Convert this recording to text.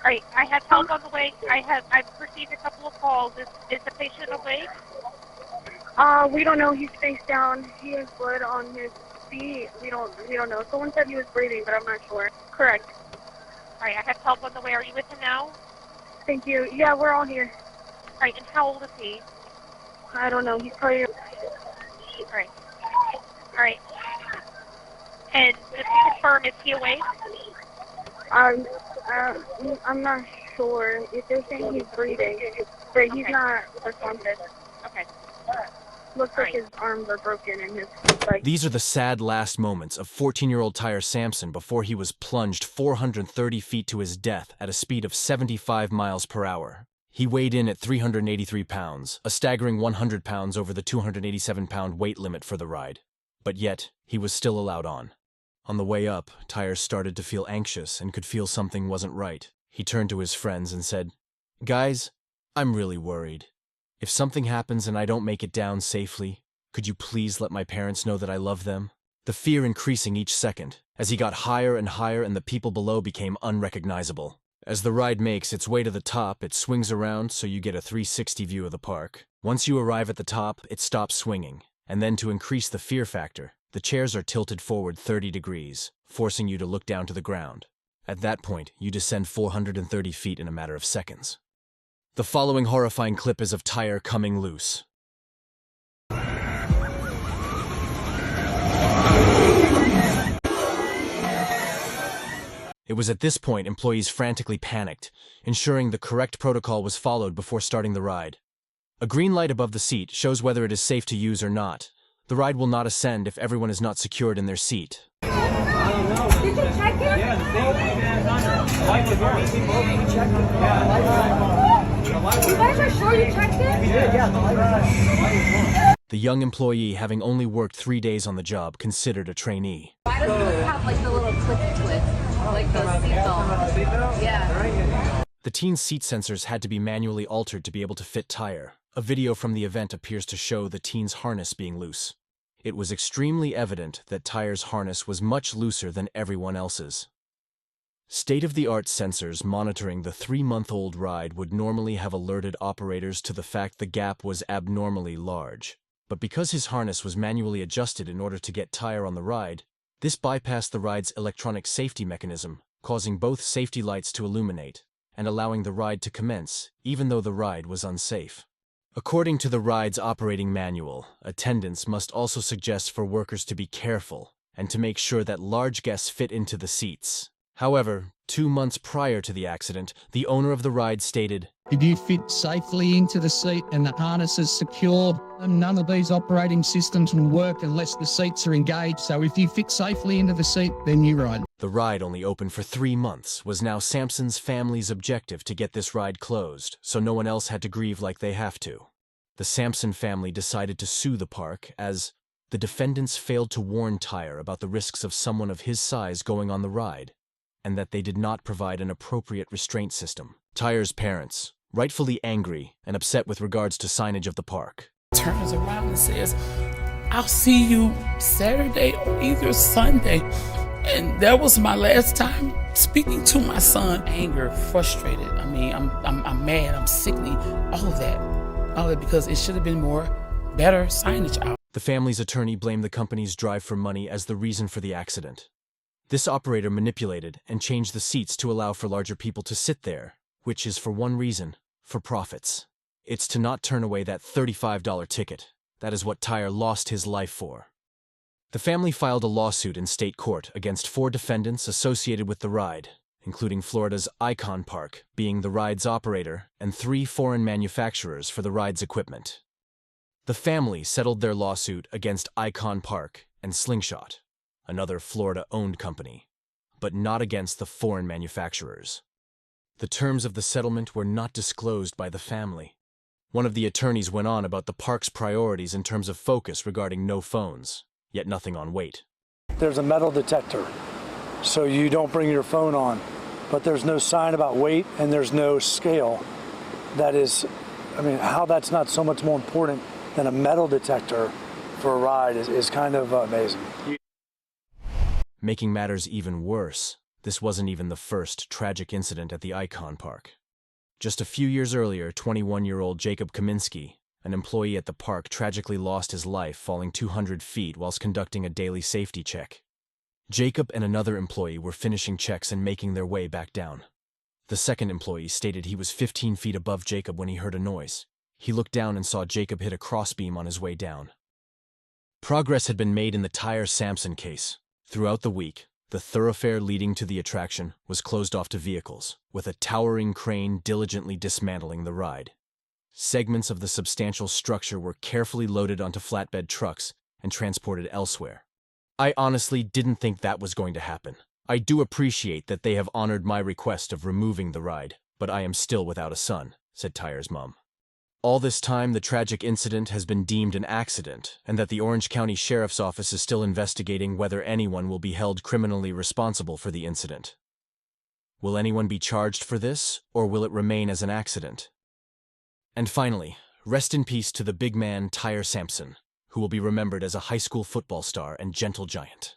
Alright, I have help on the way. I've received a couple of calls. Is the patient awake? We don't know. He's face down. He has blood on his feet. We don't know. Someone said he was breathing, but I'm not sure. Correct. Alright, I have help on the way. Are you with him now? Thank you. Yeah, we're all here. Alright, and how old is he? I don't know. He's probably... Alright. Alright. And just to confirm, is he awake? I'm not sure. If they're saying he's breathing, but he's not responsive. Okay. Looks like his arms are broken and his like. These are the sad last moments of 14-year-old Tyre Sampson before he was plunged 430 feet to his death at a speed of 75 miles per hour. He weighed in at 383 pounds, a staggering 100 pounds over the 287-pound weight limit for the ride. But yet, he was still allowed on. On the way up, Tyre started to feel anxious and could feel something wasn't right. He turned to his friends and said, "Guys, I'm really worried. If something happens and I don't make it down safely, could you please let my parents know that I love them?" The fear increasing each second, as he got higher and higher and the people below became unrecognizable. As the ride makes its way to the top, it swings around so you get a 360 view of the park. Once you arrive at the top, it stops swinging, and then to increase the fear factor, the chairs are tilted forward 30 degrees, forcing you to look down to the ground. At that point, you descend 430 feet in a matter of seconds. The following horrifying clip is of Tyre coming loose. It was at this point employees frantically panicked, ensuring the correct protocol was followed before starting the ride. A green light above the seat shows whether it is safe to use or not. The ride will not ascend if everyone is not secured in their seat. Did you check it? Yeah, you guys are sure you checked it? Yeah. The young employee, having only worked 3 days on the job, considered a trainee. Why doesn't this have like the little clicky twist? Like the seatbelt? Yeah. The teen's seat sensors had to be manually altered to be able to fit Tyre. A video from the event appears to show the teen's harness being loose. It was extremely evident that Tyre's harness was much looser than everyone else's. State-of-the-art sensors monitoring the 3-month-old ride would normally have alerted operators to the fact the gap was abnormally large. But because his harness was manually adjusted in order to get Tyre on the ride, this bypassed the ride's electronic safety mechanism, causing both safety lights to illuminate and allowing the ride to commence, even though the ride was unsafe. According to the ride's operating manual, attendants must also suggest for workers to be careful and to make sure that large guests fit into the seats. However, 2 months prior to the accident, the owner of the ride stated, "If you fit safely into the seat and the harness is secured, none of these operating systems will work unless the seats are engaged. So if you fit safely into the seat, then you ride." The ride, only open for 3 months, was now Sampson's family's objective to get this ride closed, so no one else had to grieve like they have to. The Sampson family decided to sue the park as the defendants failed to warn Tyre about the risks of someone of his size going on the ride, and that they did not provide an appropriate restraint system. Tyre's parents, rightfully angry and upset with regards to signage of the park, turns around and says, "I'll see you Saturday or either Sunday." And that was my last time speaking to my son. Anger, frustrated. I mean, I'm mad, I'm sickly, all of that because it should have been better signage out. The family's attorney blamed the company's drive for money as the reason for the accident. This operator manipulated and changed the seats to allow for larger people to sit there, which is for one reason, for profits. It's to not turn away that $35 ticket. That is what Tyre lost his life for. The family filed a lawsuit in state court against 4 defendants associated with the ride, including Florida's Icon Park, being the ride's operator, and 3 foreign manufacturers for the ride's equipment. The family settled their lawsuit against Icon Park and Slingshot, another Florida-owned company, but not against the foreign manufacturers. The terms of the settlement were not disclosed by the family. One of the attorneys went on about the park's priorities in terms of focus regarding no phones, yet nothing on weight. There's a metal detector, so you don't bring your phone on, but there's no sign about weight and there's no scale. That is, I mean, how that's not so much more important than a metal detector for a ride is kind of amazing. Making matters even worse, This wasn't even the first tragic incident at the Icon Park. Just a few years earlier, 21-year-old Jacob Kaminsky, an employee at the park, tragically lost his life falling 200 feet whilst conducting a daily safety check. Jacob and another employee were finishing checks and making their way back down. The second employee stated he was 15 feet above Jacob when he heard a noise. He looked down and saw Jacob hit a crossbeam on his way down. Progress had been made in the Tyre Sampson case. Throughout the week, the thoroughfare leading to the attraction was closed off to vehicles, with a towering crane diligently dismantling the ride. Segments of the substantial structure were carefully loaded onto flatbed trucks and transported elsewhere. I honestly didn't think that was going to happen. I do appreciate that they have honored my request of removing the ride, but I am still without a son, said Tyre's mom. All this time, the tragic incident has been deemed an accident, and that the Orange County Sheriff's Office is still investigating whether anyone will be held criminally responsible for the incident. Will anyone be charged for this, or will it remain as an accident? And finally, rest in peace to the big man Tyre Sampson, who will be remembered as a high school football star and gentle giant.